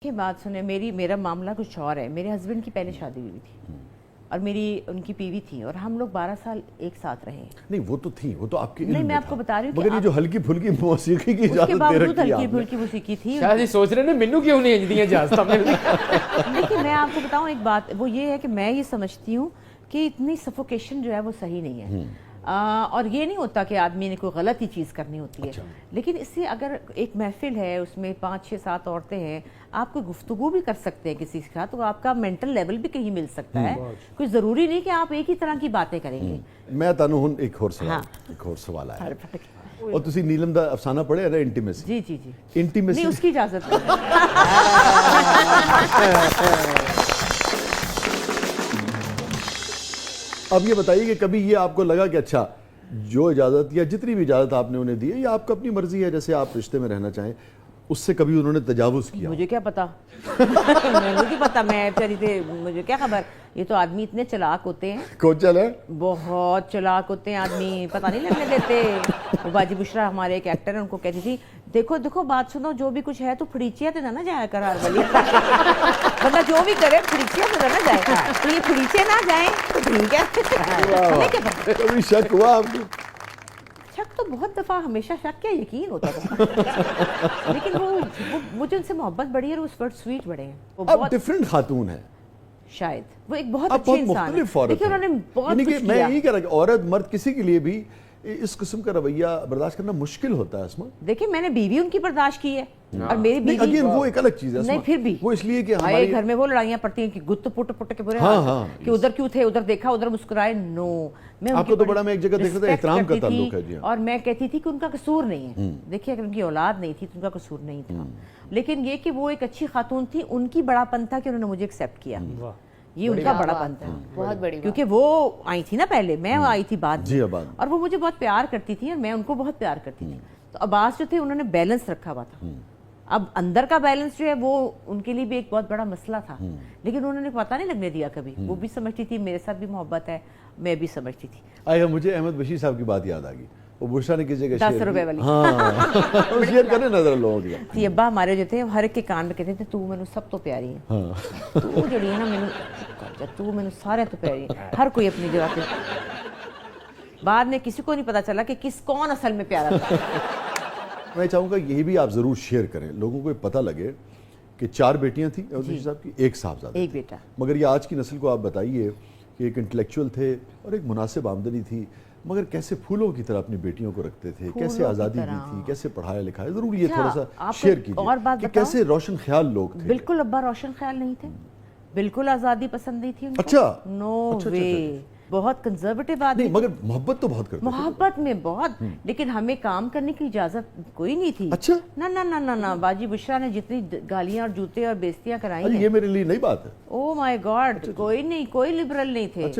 یہ بات سنیں، میرا معاملہ کچھ اور ہے. میرے ہسبینڈ کی پہلے شادی ہوئی تھی اور ان کی بیوی تھی اور ہم لوگ 12 سال ایک ساتھ رہے. نہیں وہ تو تھی، وہ تو آپ کے علم نہیں میں آپ کو بتا رہی ہوں مگر یہ جو ہلکی پھلکی موسیقی کی اجازت دے رکھی ہے، اس کے باوجود ہلکی پھلکی موسیقی تھی. شاید یہ سوچ رہے ہیں مینو کیوں نہیں دی اجازت میں. دیکھیں میں آپ کو بتاؤں ایک بات، وہ یہ ہے کہ میں یہ سمجھتی ہوں کہ اتنی سفوکیشن جو ہے وہ صحیح نہیں ہے. اور یہ نہیں ہوتا کہ آدمی نے کوئی غلط ہی چیز کرنی ہوتی ہے. لیکن اس سے اگر ایک محفل ہے، اس میں 5 6 7 عورتیں ہیں، آپ کوئی گفتگو بھی کر سکتے ہیں کسی کے ساتھ، تو آپ کا مینٹل لیول بھی کہیں مل سکتا ہے. کوئی ضروری نہیں کہ آپ ایک ہی طرح کی باتیں کریں گے. میں تانوں ہن ایک اور سوال آیا اور تسی نیلم دا افسانہ پڑھے ہے انٹیمیسی؟ جی جی جی. انٹیمیسی نہیں اس کی اجازت نہیں. اب یہ بتائیے کہ کبھی یہ آپ کو لگا کہ اچھا جو اجازت یا جتنی بھی اجازت آپ نے انہیں دی ہے یا آپ کو اپنی مرضی ہے جیسے آپ رشتے میں رہنا چاہیں، اس سے کبھی انہوں نے تجاوز کیا؟ مجھے کیا پتا، مجھے نہیں پتا، میں بیچاری تھے، مجھے کیا خبر. یہ تو آدمی اتنے چلاک ہوتے ہیں، کوچل ہے، بہت چلاک ہوتے ہیں آدمی، پتہ نہیں لگنے دیتے. وہ باجی بشرا ہمارے ایک ایکٹر ہیں، ان کو کہتی تھی دیکھو دیکھو بات سنو، جو بھی کچھ ہے تو پھڑیچیا تے نہ جایا کر ہر بلی. بندہ جو بھی کرے پھڑیچیا تے نہ جائے، تو یہ پھڑیچے نہ جائیں تو ٹھیک ہے. کبھی شک ہوا آپ کو؟ شک تو بہت دفعہ، ہمیشہ شک کیا یقین ہوتا تھا. لیکن وہ مجھے ان سے محبت بڑی ہے اور اس وقت سویٹ بڑے ہیں. وہ اب بہت ڈیفرنٹ خاتون ہے، شاید وہ ایک بہت اب اچھے بہت انسان مختلف ہیں. عورت دیکھیں انہوں نے بہت یعنی کہ کچھ میں کیا. یہی کہہ رہا کہ عورت مرد کسی کے لیے بھی اس قسم کا رویہ برداشت کرنا مشکل ہوتا ہے. اسما دیکھیں میں نے بیوی ان کی برداشت کی ہے اور میری نہیں، بیوی اگین وہ ایک الگ چیز ہے. نہیں پھر بھی وہ اس لیے کہ ہمارے ہمارے گھر میں وہ لڑائیاں پڑتی ہیں کہ گت پٹ پٹ کے برے ہاں کہ ادھر کیوں تھے، ادھر دیکھا، ادھر مسکرائے. نو، میں آپ کو تو بڑا میں ایک جگہ دیکھ رہا تھا احترام کا تعلق ہے. جی اور میں کہتی تھی کہ ان کا قصور نہیں ہے. دیکھیے اگر ان کی اولاد نہیں تھی تو ان کا قصور نہیں تھا، لیکن یہ کہ وہ ایک اچھی خاتون تھی. ان کی بڑا پن تھا کہ انہوں نے مجھے ایکسیپٹ کیا. یہ ان کا بڑا پن تھا بہت بڑی، کیونکہ وہ آئی تھی نا پہلے، میں آئی تھی بعد میں، اور وہ مجھے بہت پیار کرتی تھی اور میں ان کو بہت پیار کرتی تھی. تو عباس جو تھے انہوں نے بیلنس رکھا ہوا تھا. اب اندر کا بیلنس جو ہے وہ ان کے لیے بھی ایک بہت بڑا مسئلہ تھا، لیکن انہوں نے پتہ نہیں لگنے دیا کبھی. وہ بھی سمجھتی تھی میرے ساتھ بھی محبت ہے، میں بھی سمجھتی تھی. آیا مجھے احمد بشیر صاحب کی بات یاد آ گئی. وہ بشرا نے کسی جگہ 10 روپے والی، ہاں شیئر کرنے نظر لوگوں کی. تھی ابا ہمارے جو تھے ہر ایک کے کان میں کہتے تھے تو مینوں سب تو پیاری ہے، تو جڑی ہے نا مینوں، تو مینوں سارے تو پیاری ہے. ہر کوئی اپنی جگہ پہ. بعد میں کسی کو نہیں پتا چلا کہ کون اصل میں پیارا تھا. میں چاہوں گا یہی بھی آپ ضرور شیئر کریں، لوگوں کو یہ پتہ لگے کہ 4 بیٹیاں تھیں احمد بشیر صاحب کی، 1 صاحبزادہ، ایک بیٹا. مگر یہ آج کی نسل کو آپ بتائیے کہ ایک انٹلیکچوئل تھے اور ایک مناسب آمدنی تھی، مگر کیسے پھولوں کی طرح اپنی بیٹیوں کو رکھتے تھے، کیسے آزادی دی تھی، کیسے پڑھایا لکھایا. ضرور یہ تھوڑا سا شیئر کیجیے کہ کیسے روشن خیال لوگ تھے. بالکل ابا روشن خیال نہیں تھے، بالکل آزادی پسند نہیں تھی ان کو. اچھا، نو وے، بہت کنزرویٹو آدمی. نہیں مگر محبت تو بہت کرتے تھے. محبت میں بہت، لیکن ہمیں کام کرنے کی اجازت کوئی نہیں تھی. اچھا، نہ نہ نہ نہ نہ باجی بشرا نے جتنی گالیاں اور جوتے اور بیزتیاں کرائی ہیں، یہ میرے لیے نئی بات ہے. او مائی گاڈ، کوئی نہیں، کوئی لبرل نہیں تھے.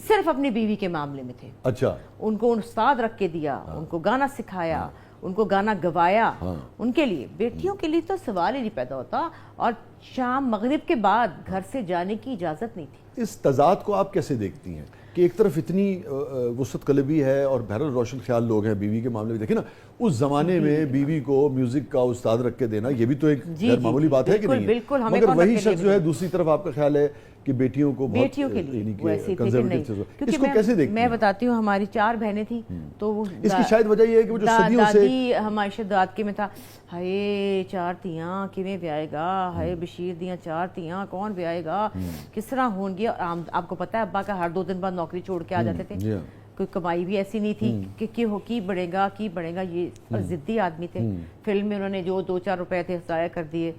صرف اپنی بیوی کے معاملے میں تھے. اچھا، ان کو استاد رکھ کے دیا، ان کو گانا سکھایا، ان کو گانا گوایا. ان کے لیے، بیٹیوں کے لیے تو سوال ہی نہیں پیدا ہوتا. اور شام مغرب کے بعد گھر سے جانے کی اجازت نہیں تھی. اس تضاد کو آپ کیسے دیکھتی ہیں کہ ایک طرف اتنی وسعت قلبی ہے اور بہرحال روشن خیال لوگ ہیں بیوی کے معاملے میں؟ دیکھیں نا اس زمانے میں بیوی کو میوزک کا استاد رکھ کے دینا یہ بھی تو ایک غیر معمولی بات ہے کہ نہیں ہے؟ مگر وہی شخص جو ہے دوسری طرف آپ کا خیال ہے کہ بیٹیوں کو بیٹیوں کے لیے ویسے تھے کہ نہیں. اس کو کیسے دیکھتی ہیں؟ میں بتاتی ہوں، ہماری 4 بہنیں تھیں تو اس کی شاید وجہ یہ ہے کہ وہ جو صدیوں سے دادی ہماری داد کے میں تھا، ہائے 4 تیاں کیویں بیائے گا، ہائے بشیر دیاں 4 تیاں کون بیائے گا، کس طرح ہون گیا. آپ کو پتہ ہے ابا کا ہر 2 دن بعد نوکری چھوڑ کے آ جاتے تھے، کوئی کمائی بھی ایسی نہیں تھی کہ کی بڑھے گا کی بڑھے گا. یہ ضدی آدمی تھے. فلم میں انہوں نے جو 2-4 روپے تھے ضائع کر دیے،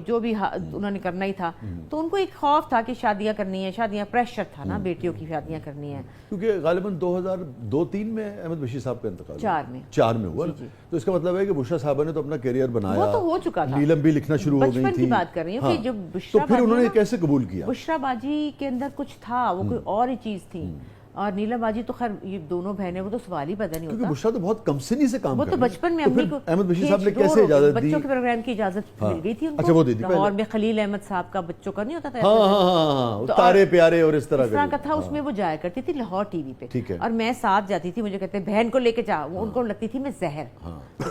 جو بھی انہوں نے کرنا ہی تھا. تو ان کو ایک خوف تھا کہ شادیاں کرنی ہیں، شادیاں پریشر تھا نا، بیٹیوں کی شادیاں کرنی ہیں. کیونکہ غالباً 2002-3 میں احمد بشیر صاحب کا انتقال 4 میں ہوا. تو اس کا مطلب ہے کہ بشرا صاحبہ نے تو اپنا کیریئر بنایا، وہ تو ہو چکا تھا، نیلم بھی لکھنا شروع ہو گئی بچپن تھی. کی بات کر رہی ہوں کہ جب تو بشرا پھر انہوں نے کیسے قبول کیا؟ بشرا باجی کے اندر کچھ تھا، وہ کوئی اور ہی چیز تھی. اور نیلم باجی تو خیر یہ دونوں بہنیں، وہ تو سوال ہی پیدا نہیں ہوتا. کیونکہ بشرا تو بہت کم سنی سے کام وہ تو بچپن میں امی کو احمد بشیر صاحب نے کیسے اجازت دی؟ بچوں کے پروگرام کی اجازت مل گئی تھی ان اچھا، وہ دے دی لاہور میں خلیل احمد صاحب کا بچوں کا نہیں ہوتا تھا، ہاں تارے پیارے اور اس طرح کا تھا. اس میں وہ جایا کرتی تھی لاہور ٹی وی پہ، اور میں ساتھ جاتی تھی. مجھے کہتے بہن کو لے کے جا، ان کو لگتی تھی میں زہر،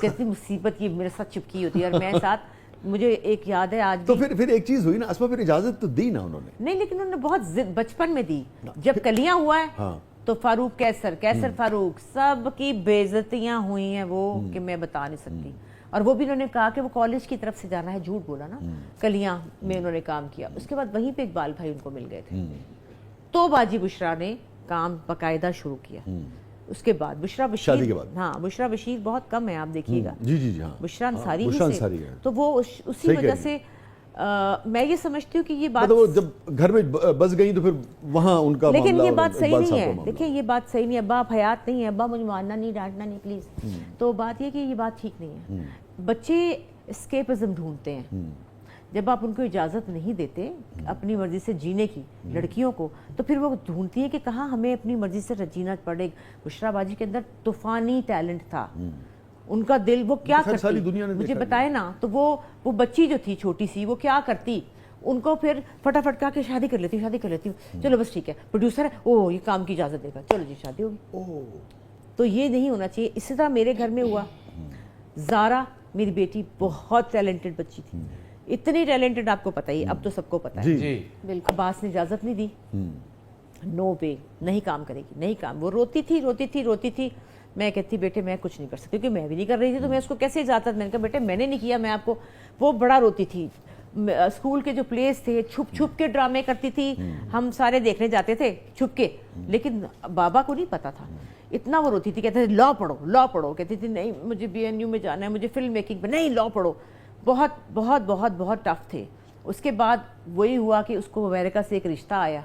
کہتی مصیبت یہ میرے ساتھ چپکی ہوتی ہے. اور میں ساتھ مجھے ایک یاد ہے آج تو بھی. پھر ایک چیز ہوئی نا اسما, پھر اجازت تو دی نا انہوں نے. نہیں لیکن انہوں نے بہت بچپن میں دی. جب کلیاں ہوا ہے تو فاروق کیسر فاروق سب کی بےعزتیاں ہوئی ہیں وہ کہ میں بتا نہیں سکتی. اور وہ بھی انہوں نے کہا کہ وہ کالج کی طرف سے جانا ہے, جھوٹ بولا نا, کلیاں میں انہوں نے کام کیا. اس کے بعد وہیں پہ اقبال بھائی ان کو مل گئے تھے, تو باجی بشرا نے کام باقاعدہ شروع کیا. اس کے بعد بشرا بشیر, شادی کے بعد, ہاں بشرا بشیر بہت کم ہے, آپ دیکھیے گا. جی جی جی, ہاں بشرا انصاری بشرا ہی سے, انصاری ہے. تو وہ اسی وجہ سے میں یہ سمجھتی ہوں کہ یہ بات, وہ جب گھر میں بس گئی تو پھر وہاں ان کا لیکن یہ بات صحیح نہیں ہے. دیکھیں یہ بات صحیح نہیں ہے. ابا آپ حیات نہیں ہے, ابا مجھے مارنا نہیں, ڈانٹنا نہیں پلیز. تو بات یہ کہ یہ بات ٹھیک نہیں ہے. بچے اسکیپزم ڈھونڈتے ہیں. جب آپ ان کو اجازت نہیں دیتے اپنی مرضی سے جینے کی, لڑکیوں کو, تو پھر وہ ڈھونڈتی ہیں کہ کہاں ہمیں اپنی مرضی سے جینا پڑے. بشرا باجی کے اندر طوفانی ٹیلنٹ تھا. ان کا دل, وہ کیا کرتی مجھے بتائے نا, تو وہ بچی جو تھی چھوٹی سی, وہ کیا کرتی, ان کو پھر فٹافٹ کہا کہ شادی کر لیتی ہوں, چلو بس ٹھیک ہے, پروڈیوسر ہے, یہ کام کی اجازت دے گا, چلو جی شادی ہوگی. تو یہ نہیں ہونا چاہیے. اسی طرح میرے گھر میں ہوا. زارا میری بیٹی بہت ٹیلنٹڈ بچی تھی, اتنی ٹیلنٹڈ آپ کو پتہ ہی, اب تو سب کو پتہ ہے. عباس نے اجازت نہیں دی, نو وے, نہیں کام کرے گی, نہیں کام. وہ روتی تھی. میں کہتی بیٹے میں کچھ نہیں کر سکتی, کیونکہ میں بھی نہیں کر رہی تھی, تو میں اس کو کیسے اجازت. میں نے کہا بیٹے میں نے نہیں کیا, میں آپ کو. وہ بڑا روتی تھی. اسکول کے جو پلیز تھے چھپ کے ڈرامے کرتی تھی, ہم سارے دیکھنے جاتے تھے چھپ کے, لیکن بابا کو نہیں پتا تھا. اتنا وہ روتی تھی, کہتے تھے لا پڑھو, کہتی تھی نہیں مجھے BNU میں جانا ہے, مجھے فلم میکنگ میں, نہیں لا پڑھو. بہت ٹف تھے. اس کے بعد وہی ہوا کہ اس کو امریکہ سے ایک رشتہ آیا,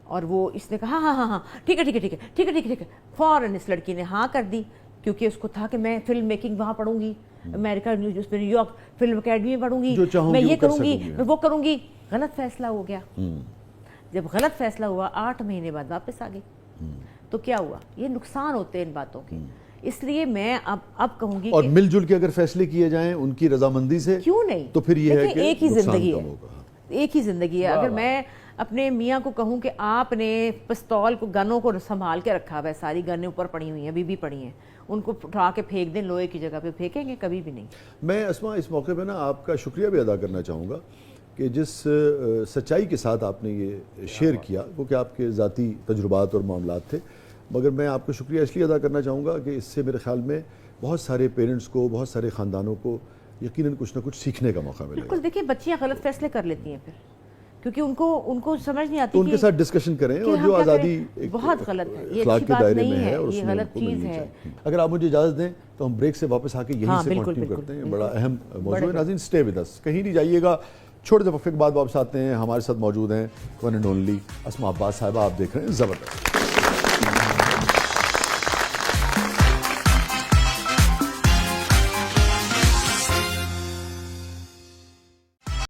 اور وہ اس نے کہا ہاں ٹھیک ہے, فوراً اس لڑکی نے ہاں کر دی, کیونکہ اس کو تھا کہ میں فلم میکنگ وہاں پڑھوں گی, امریکہ نیو یارک فلم اکیڈمی میں پڑھوں گی, میں یہ کروں گی, میں وہ کروں گی. غلط فیصلہ ہو گیا. جب غلط فیصلہ ہوا 8 مہینے بعد واپس آ گئی. تو کیا ہوا, یہ نقصان ہوتے ہیں ان باتوں کے. اس لیے میں اب کہوں گی, اور مل جل کے اگر فیصلے کیے جائیں ان کی رضامندی سے, کیوں نہیں, تو پھر یہ ہے کہ ایک ہی زندگی ہے. اگر میں اپنے میاں کو کہوں کہ آپ نے پستول کو, گنوں کو سنبھال کے رکھا ہوا ہے, ساری گنیں اوپر پڑی ہوئی ہیں, ابھی بھی پڑی ہیں, ان کو اٹھا کے پھینک دیں لوہے کی جگہ پہ, پھینکیں گے کبھی بھی نہیں. میں اسما اس موقع پہ نا آپ کا شکریہ بھی ادا کرنا چاہوں گا کہ جس سچائی کے ساتھ آپ نے یہ شیئر کیا, وہ کہ آپ کے ذاتی تجربات اور معاملات تھے, مگر میں آپ کو شکریہ اس لیے ادا کرنا چاہوں گا کہ اس سے میرے خیال میں بہت سارے پیرنٹس کو, بہت سارے خاندانوں کو یقیناً کچھ نہ کچھ سیکھنے کا موقع ملے گا. بالکل. دیکھیے بچیاں غلط فیصلے کر لیتی ہیں پھر, کیونکہ ان کو سمجھ نہیں آتی, تو ان کے ساتھ ڈسکشن کریں, اور جو آزادی بہت غلط ہے, یہ اخلاق اچھی کے بات دائرے نہیں میں ہے, ہے, اور اس یہ میں غلط چیز ہے. اگر آپ مجھے اجازت دیں تو ہم بریک سے واپس آ کے یہیں سے کنٹینیو کرتے ہیں. بڑا اہم موضوع ہے. ناظرین اسٹے ود اس, کہیں نہیں جائیے گا. چھوٹے سے وقفے کے بعد واپس آتے ہیں. ہمارے ساتھ موجود ہیں ون اینڈ اونلی اسما عباس صاحبہ. آپ دیکھ رہے ہیں زبردست.